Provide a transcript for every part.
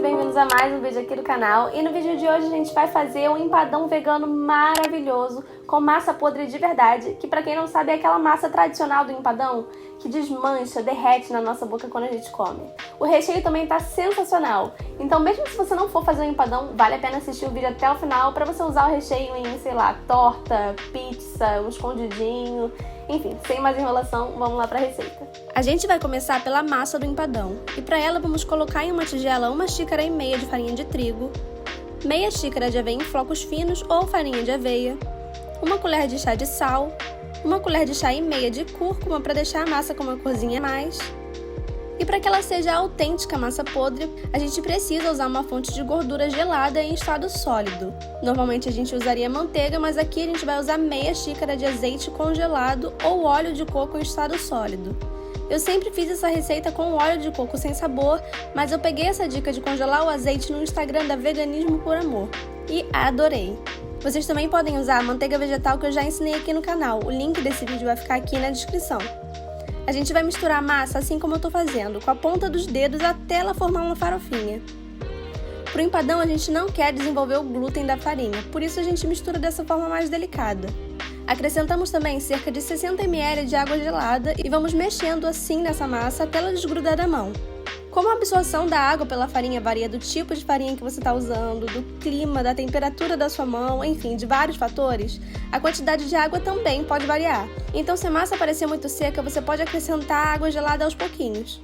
bem-vindos a mais um vídeo aqui do canal. E no vídeo de hoje a gente vai fazer um empadão vegano maravilhoso com massa podre de verdade, que pra quem não sabe é aquela massa tradicional do empadão que desmancha, derrete na nossa boca quando a gente come. O recheio também tá sensacional, então mesmo se você não for fazer um empadão, vale a pena assistir o vídeo até o final pra você usar o recheio em, sei lá, torta, pizza, um escondidinho. Enfim, sem mais enrolação, vamos lá para a receita. A gente vai começar pela massa do empadão. E para ela vamos colocar em uma tigela 1,5 xícaras de farinha de trigo, meia xícara de aveia em flocos finos ou farinha de aveia, 1 colher de chá de sal, 1 colher de chá e meia de cúrcuma para deixar a massa com uma corzinha a mais. E para que ela seja autêntica massa podre, a gente precisa usar uma fonte de gordura gelada em estado sólido. Normalmente a gente usaria manteiga, mas aqui a gente vai usar meia xícara de azeite congelado ou óleo de coco em estado sólido. Eu sempre fiz essa receita com óleo de coco sem sabor, mas eu peguei essa dica de congelar o azeite no Instagram da Veganismo por Amor e adorei. Vocês também podem usar a manteiga vegetal que eu já ensinei aqui no canal, o link desse vídeo vai ficar aqui na descrição. A gente vai misturar a massa assim como eu tô fazendo, com a ponta dos dedos até ela formar uma farofinha. Pro empadão a gente não quer desenvolver o glúten da farinha, por isso a gente mistura dessa forma mais delicada. Acrescentamos também cerca de 60 ml de água gelada e vamos mexendo assim nessa massa até ela desgrudar da mão. Como a absorção da água pela farinha varia do tipo de farinha que você está usando, do clima, da temperatura da sua mão, enfim, de vários fatores, a quantidade de água também pode variar. Então, se a massa parecer muito seca, você pode acrescentar água gelada aos pouquinhos.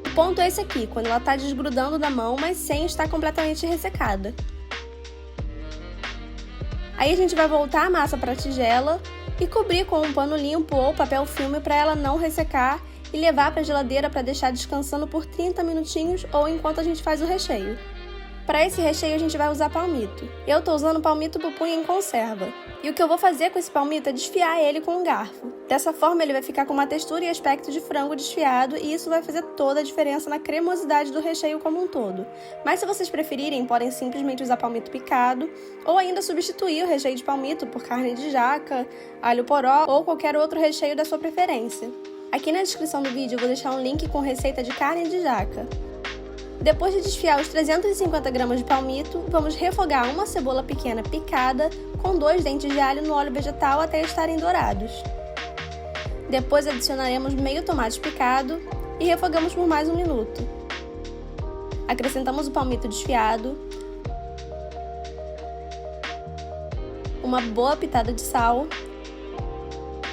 O ponto é esse aqui, quando ela está desgrudando da mão, mas sem estar completamente ressecada. Aí a gente vai voltar a massa para a tigela e cobrir com um pano limpo ou papel filme para ela não ressecar e levar para a geladeira para deixar descansando por 30 minutinhos ou enquanto a gente faz o recheio. Para esse recheio a gente vai usar palmito. Eu estou usando palmito pupunha em conserva. E o que eu vou fazer com esse palmito é desfiar ele com um garfo. Dessa forma ele vai ficar com uma textura e aspecto de frango desfiado e isso vai fazer toda a diferença na cremosidade do recheio como um todo. Mas se vocês preferirem, podem simplesmente usar palmito picado ou ainda substituir o recheio de palmito por carne de jaca, alho poró ou qualquer outro recheio da sua preferência. Aqui na descrição do vídeo eu vou deixar um link com receita de carne de jaca. Depois de desfiar os 350 gramas de palmito, vamos refogar uma cebola pequena picada com 2 dentes de alho no óleo vegetal até estarem dourados. Depois adicionaremos meio tomate picado e refogamos por mais 1 minuto. Acrescentamos o palmito desfiado, uma boa pitada de sal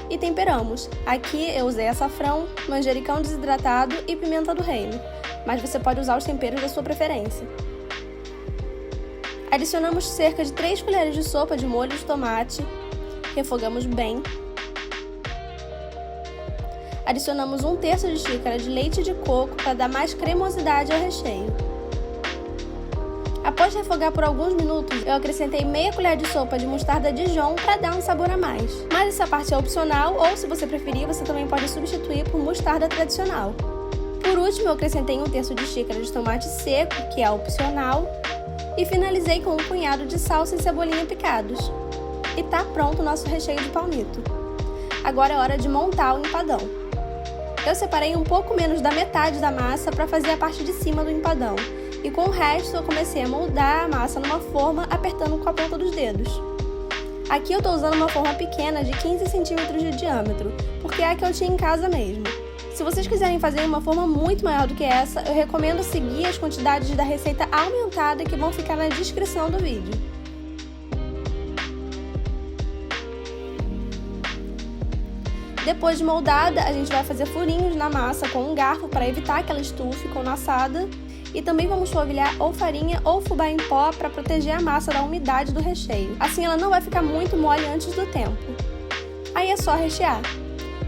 e temperamos. Aqui eu usei açafrão, manjericão desidratado e pimenta do reino, mas você pode usar os temperos da sua preferência. Adicionamos cerca de 3 colheres de sopa de molho de tomate, refogamos bem. Adicionamos 1/3 de xícara de leite de coco para dar mais cremosidade ao recheio. Após refogar por alguns minutos, eu acrescentei meia colher de sopa de mostarda Dijon para dar um sabor a mais. Mas essa parte é opcional ou, se você preferir, você também pode substituir por mostarda tradicional. Por último, eu acrescentei 1/3 de xícara de tomate seco, que é opcional, e finalizei com um punhado de salsa e cebolinha picados. E tá pronto o nosso recheio de palmito. Agora é hora de montar o empadão. Eu separei um pouco menos da metade da massa para fazer a parte de cima do empadão, e com o resto eu comecei a moldar a massa numa forma apertando com a ponta dos dedos. Aqui eu tô usando uma forma pequena de 15 centímetros de diâmetro, porque é a que eu tinha em casa mesmo. Se vocês quiserem fazer uma forma muito maior do que essa, eu recomendo seguir as quantidades da receita aumentada que vão ficar na descrição do vídeo. Depois de moldada, a gente vai fazer furinhos na massa com um garfo para evitar que ela estufe quando assada. E também vamos polvilhar ou farinha ou fubá em pó para proteger a massa da umidade do recheio. Assim ela não vai ficar muito mole antes do tempo. Aí é só rechear.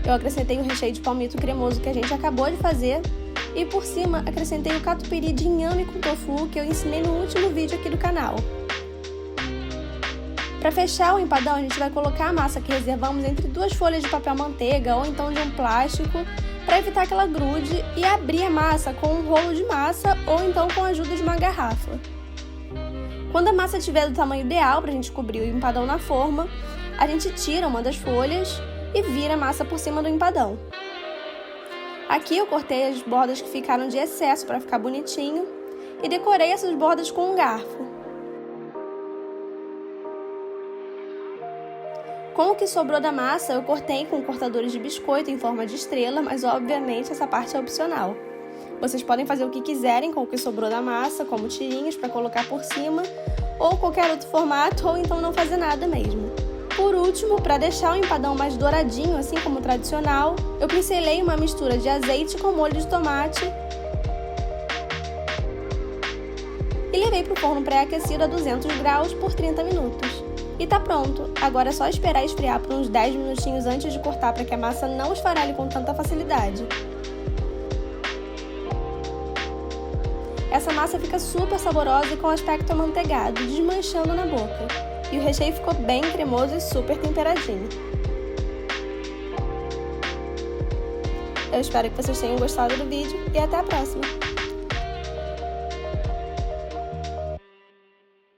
Eu acrescentei o recheio de palmito cremoso que a gente acabou de fazer e por cima acrescentei o catupiry de inhame com tofu que eu ensinei no último vídeo aqui do canal. Para fechar o empadão, a gente vai colocar a massa que reservamos entre 2 folhas de papel manteiga ou então de um plástico para evitar que ela grude e abrir a massa com um rolo de massa ou então com a ajuda de uma garrafa. Quando a massa estiver do tamanho ideal para a gente cobrir o empadão na forma, a gente tira uma das folhas e vira a massa por cima do empadão. Aqui eu cortei as bordas que ficaram de excesso para ficar bonitinho e decorei essas bordas com um garfo. Com o que sobrou da massa, eu cortei com cortadores de biscoito em forma de estrela, mas obviamente essa parte é opcional. Vocês podem fazer o que quiserem com o que sobrou da massa, como tirinhas para colocar por cima, ou qualquer outro formato, ou então não fazer nada mesmo. Por último, para deixar o empadão mais douradinho, assim como o tradicional, eu pincelei uma mistura de azeite com molho de tomate e levei para o forno pré-aquecido a 200 graus por 30 minutos. E tá pronto! Agora é só esperar esfriar por uns 10 minutinhos antes de cortar para que a massa não esfarele com tanta facilidade. Essa massa fica super saborosa e com aspecto amanteigado, desmanchando na boca. E o recheio ficou bem cremoso e super temperadinho. Eu espero que vocês tenham gostado do vídeo e até a próxima!